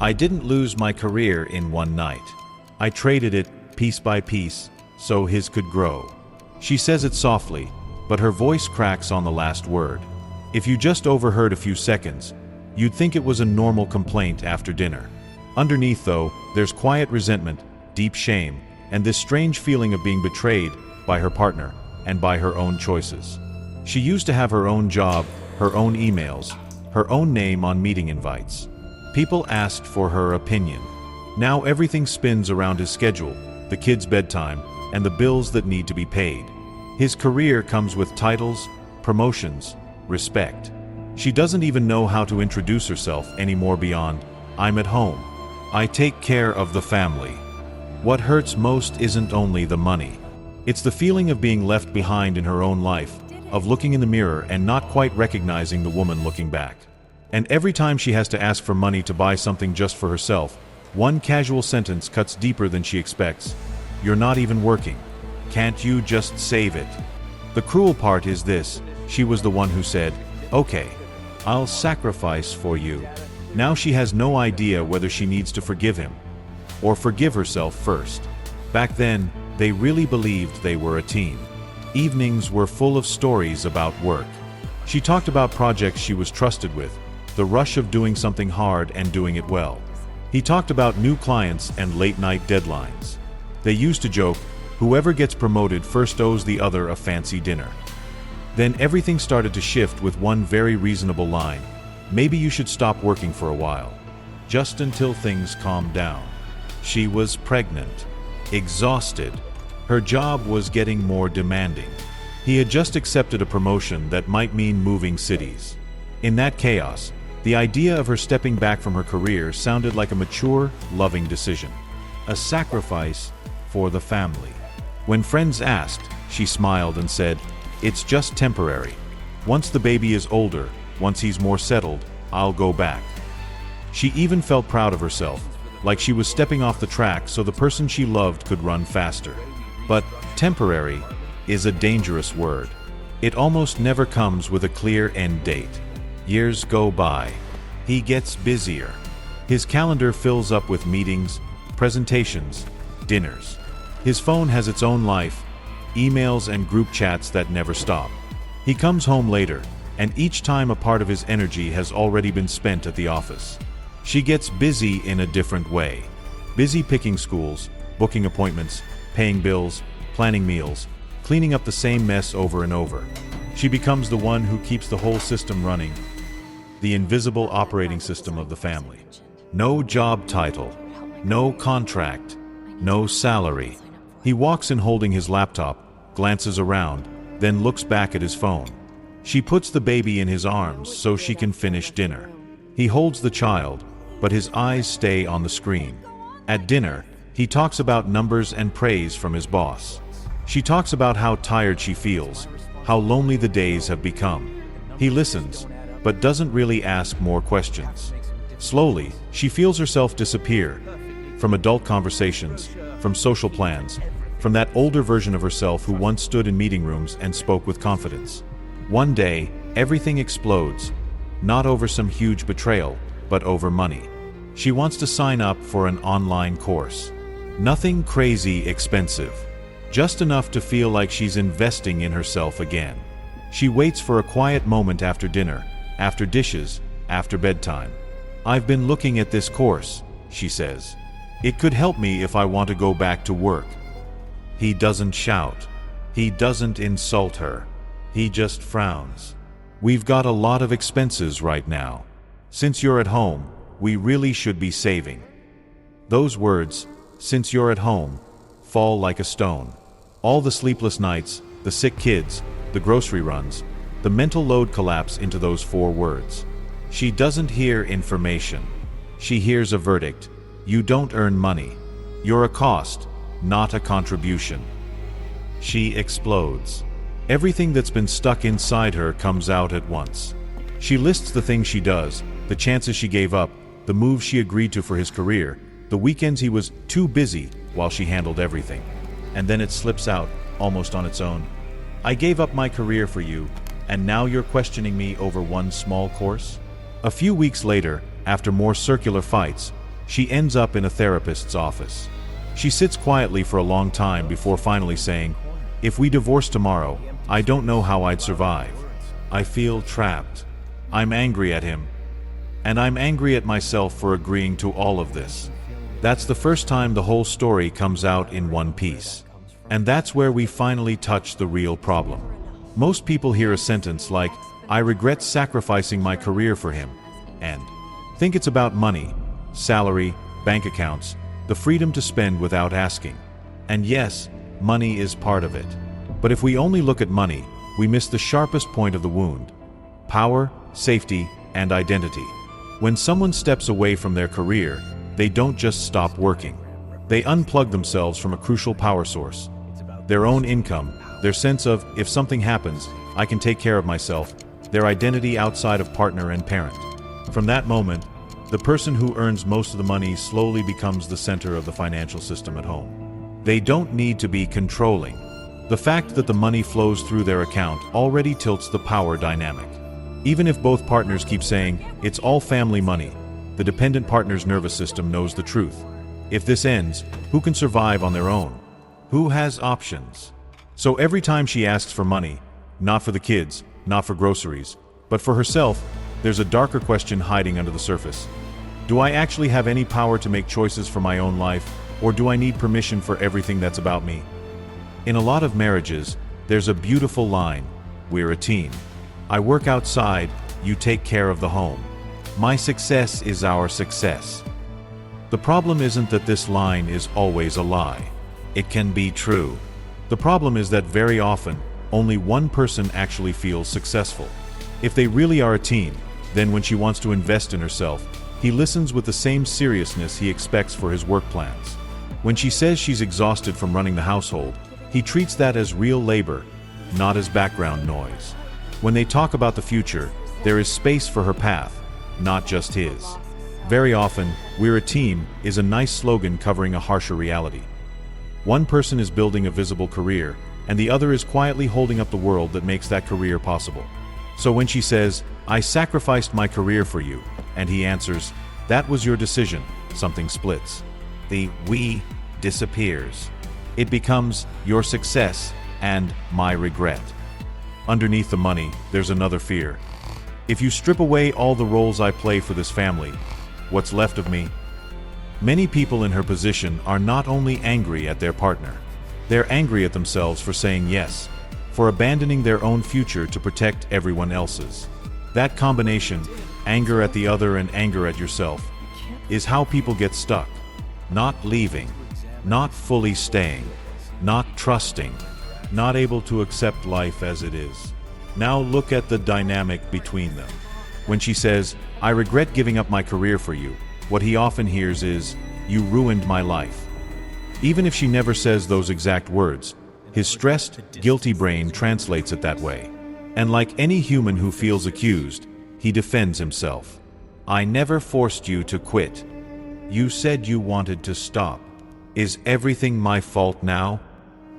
I didn't lose my career in one night. I traded it, piece by piece, so his could grow. She says it softly, but her voice cracks on the last word. If you just overheard a few seconds, you'd think it was a normal complaint after dinner. Underneath, though, there's quiet resentment, deep shame, and this strange feeling of being betrayed by her partner and by her own choices. She used to have her own job, her own emails, her own name on meeting invites. People asked for her opinion. Now everything spins around his schedule, the kids' bedtime, and the bills that need to be paid. His career comes with titles, promotions, respect. She doesn't even know how to introduce herself anymore beyond, "I'm at home. I take care of the family." What hurts most isn't only the money. It's the feeling of being left behind in her own life, of looking in the mirror and not quite recognizing the woman looking back. And every time she has to ask for money to buy something just for herself, one casual sentence cuts deeper than she expects. "You're not even working. Can't you just save it?" The cruel part is this: she was the one who said, "Okay, I'll sacrifice for you." Now she has no idea whether she needs to forgive him or forgive herself first. Back then, they really believed they were a team. Evenings were full of stories about work. She talked about projects she was trusted with, the rush of doing something hard and doing it well. He talked about new clients and late-night deadlines. They used to joke, whoever gets promoted first owes the other a fancy dinner. Then everything started to shift with one very reasonable line: "Maybe you should stop working for a while. Just until things calm down." She was pregnant, exhausted. Her job was getting more demanding. He had just accepted a promotion that might mean moving cities. In that chaos, the idea of her stepping back from her career sounded like a mature, loving decision. A sacrifice for the family. When friends asked, she smiled and said, "It's just temporary. Once the baby is older, once he's more settled, I'll go back." She even felt proud of herself, like she was stepping off the track so the person she loved could run faster. But temporary is a dangerous word. It almost never comes with a clear end date. Years go by. He gets busier. His calendar fills up with meetings, presentations, dinners. His phone has its own life, emails and group chats that never stop. He comes home later, and each time a part of his energy has already been spent at the office. She gets busy in a different way. Busy picking schools, booking appointments, paying bills, planning meals, cleaning up the same mess over and over. She becomes the one who keeps the whole system running, the invisible operating system of the family. No job title, no contract, no salary. He walks in holding his laptop, glances around, then looks back at his phone. She puts the baby in his arms so she can finish dinner. He holds the child, but his eyes stay on the screen. At dinner, he talks about numbers and praise from his boss. She talks about how tired she feels, how lonely the days have become. He listens, but doesn't really ask more questions. Slowly, she feels herself disappear. From adult conversations, from social plans, from that older version of herself who once stood in meeting rooms and spoke with confidence. One day, everything explodes, not over some huge betrayal, but over money. She wants to sign up for an online course. Nothing crazy expensive, just enough to feel like she's investing in herself again. She waits for a quiet moment after dinner, after dishes, after bedtime. "I've been looking at this course," she says. "It could help me if I want to go back to work." He doesn't shout. He doesn't insult her. He just frowns. "We've got a lot of expenses right now. Since you're at home, we really should be saving." Those words, "since you're at home," fall like a stone. All the sleepless nights, the sick kids, the grocery runs, the mental load collapse into those 4 words. She doesn't hear information. She hears a verdict. You don't earn money. You're a cost, not a contribution. She explodes. Everything that's been stuck inside her comes out at once. She lists the things she does, the chances she gave up, the moves she agreed to for his career, the weekends he was too busy while she handled everything. And then it slips out, almost on its own. "I gave up my career for you, and now you're questioning me over one small course?" A few weeks later, after more circular fights, she ends up in a therapist's office. She sits quietly for a long time before finally saying, "If we divorce tomorrow, I don't know how I'd survive. I feel trapped. I'm angry at him. And I'm angry at myself for agreeing to all of this." That's the first time the whole story comes out in one piece. And that's where we finally touch the real problem. Most people hear a sentence like, "I regret sacrificing my career for him," and think it's about money, salary, bank accounts, the freedom to spend without asking. And yes, money is part of it. But if we only look at money, we miss the sharpest point of the wound: power, safety, and identity. When someone steps away from their career, they don't just stop working. They unplug themselves from a crucial power source. Their own income, their sense of, if something happens, I can take care of myself, their identity outside of partner and parent. From that moment, the person who earns most of the money slowly becomes the center of the financial system at home. They don't need to be controlling. The fact that the money flows through their account already tilts the power dynamic. Even if both partners keep saying, "It's all family money," the dependent partner's nervous system knows the truth. If this ends, who can survive on their own? Who has options? So every time she asks for money, not for the kids, not for groceries, but for herself, there's a darker question hiding under the surface. Do I actually have any power to make choices for my own life, or do I need permission for everything that's about me? In a lot of marriages, there's a beautiful line: "We're a team. I work outside, you take care of the home. My success is our success." The problem isn't that this line is always a lie. It can be true. The problem is that very often, only one person actually feels successful. If they really are a team, then when she wants to invest in herself, he listens with the same seriousness he expects for his work plans. When she says she's exhausted from running the household, he treats that as real labor, not as background noise. When they talk about the future, there is space for her path, not just his. Very often, "We're a team" is a nice slogan covering a harsher reality. One person is building a visible career, and the other is quietly holding up the world that makes that career possible. So when she says, "I sacrificed my career for you," and he answers, "That was your decision," something splits. The "we" disappears. It becomes "your success" and "my regret." Underneath the money, there's another fear. If you strip away all the roles I play for this family, what's left of me? Many people in her position are not only angry at their partner, they're angry at themselves for saying yes, for abandoning their own future to protect everyone else's. That combination, anger at the other and anger at yourself, is how people get stuck. Not leaving, not fully staying, not trusting, not able to accept life as it is. Now look at the dynamic between them. When she says, "I regret giving up my career for you," what he often hears is, "You ruined my life." Even if she never says those exact words, his stressed, guilty brain translates it that way. And like any human who feels accused, he defends himself. "I never forced you to quit. You said you wanted to stop. Is everything my fault now?"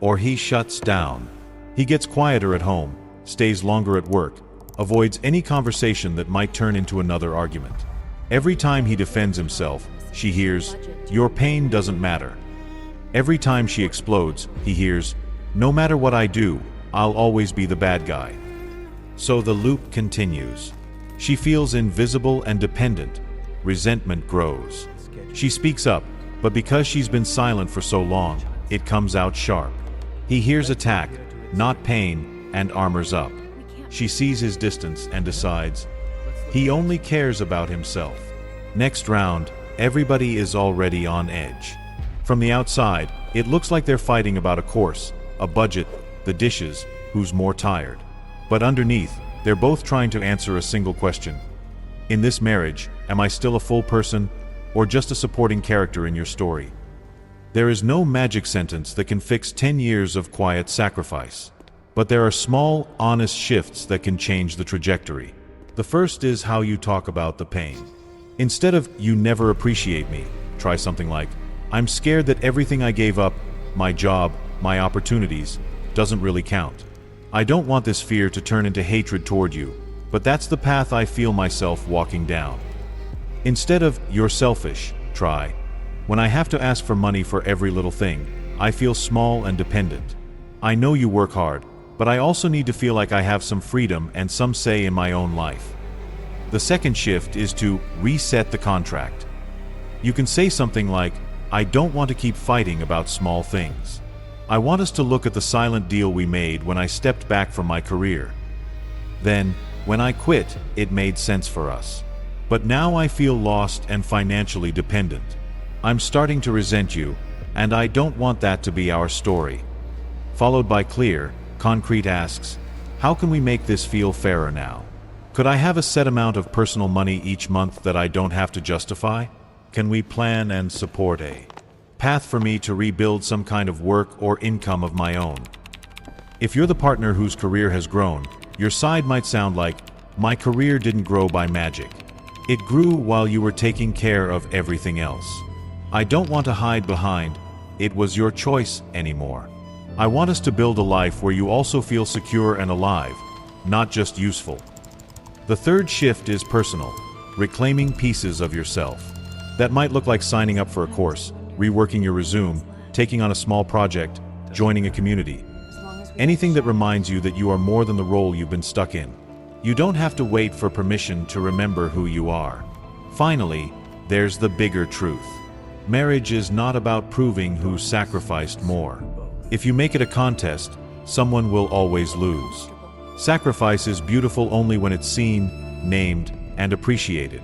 Or he shuts down. He gets quieter at home, stays longer at work, avoids any conversation that might turn into another argument. Every time he defends himself, she hears, "Your pain doesn't matter." Every time she explodes, he hears, "No matter what I do, I'll always be the bad guy." So the loop continues. She feels invisible and dependent. Resentment grows. She speaks up, but because she's been silent for so long, it comes out sharp. He hears attack, not pain, and armors up. She sees his distance and decides, he only cares about himself. Next round, everybody is already on edge. From the outside, it looks like they're fighting about a course, a budget, the dishes, who's more tired. But underneath, they're both trying to answer a single question. In this marriage, am I still a full person, or just a supporting character in your story? There is no magic sentence that can fix 10 years of quiet sacrifice. But there are small, honest shifts that can change the trajectory. The first is how you talk about the pain. Instead of "you never appreciate me," try something like, "I'm scared that everything I gave up, my job, my opportunities, doesn't really count. I don't want this fear to turn into hatred toward you, but that's the path I feel myself walking down." Instead of "you're selfish," try. When I have to ask for money for every little thing, I feel small and dependent. I know you work hard, but I also need to feel like I have some freedom and some say in my own life. The second shift is to reset the contract. You can say something like, I don't want to keep fighting about small things. I want us to look at the silent deal we made when I stepped back from my career. Then, when I quit, it made sense for us. But now I feel lost and financially dependent. I'm starting to resent you, and I don't want that to be our story. Followed by clear, concrete asks, how can we make this feel fairer now? Could I have a set amount of personal money each month that I don't have to justify? Can we plan and support a path for me to rebuild some kind of work or income of my own? If you're the partner whose career has grown, your side might sound like, my career didn't grow by magic. It grew while you were taking care of everything else. I don't want to hide behind, it was your choice anymore. I want us to build a life where you also feel secure and alive, not just useful. The third shift is personal, reclaiming pieces of yourself. That might look like signing up for a course, reworking your resume, taking on a small project, joining a community. Anything that reminds you that you are more than the role you've been stuck in. You don't have to wait for permission to remember who you are. Finally, there's the bigger truth. Marriage is not about proving who sacrificed more. If you make it a contest, someone will always lose. Sacrifice is beautiful only when it's seen, named, and appreciated.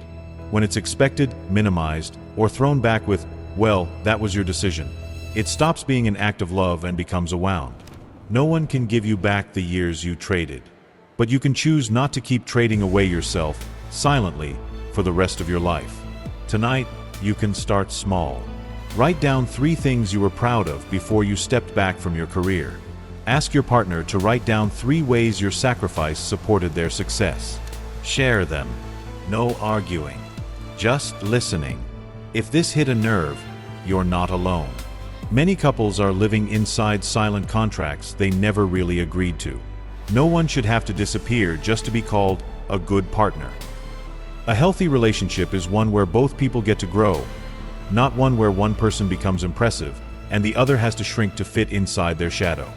When it's expected, minimized, or thrown back with, well, that was your decision, it stops being an act of love and becomes a wound. No one can give you back the years you traded. But you can choose not to keep trading away yourself, silently, for the rest of your life. Tonight, you can start small. Write down 3 things you were proud of before you stepped back from your career. Ask your partner to write down 3 ways your sacrifice supported their success. Share them. No arguing. Just listening. If this hit a nerve, you're not alone. Many couples are living inside silent contracts they never really agreed to. No one should have to disappear just to be called a good partner. A healthy relationship is one where both people get to grow, not one where one person becomes impressive and the other has to shrink to fit inside their shadow.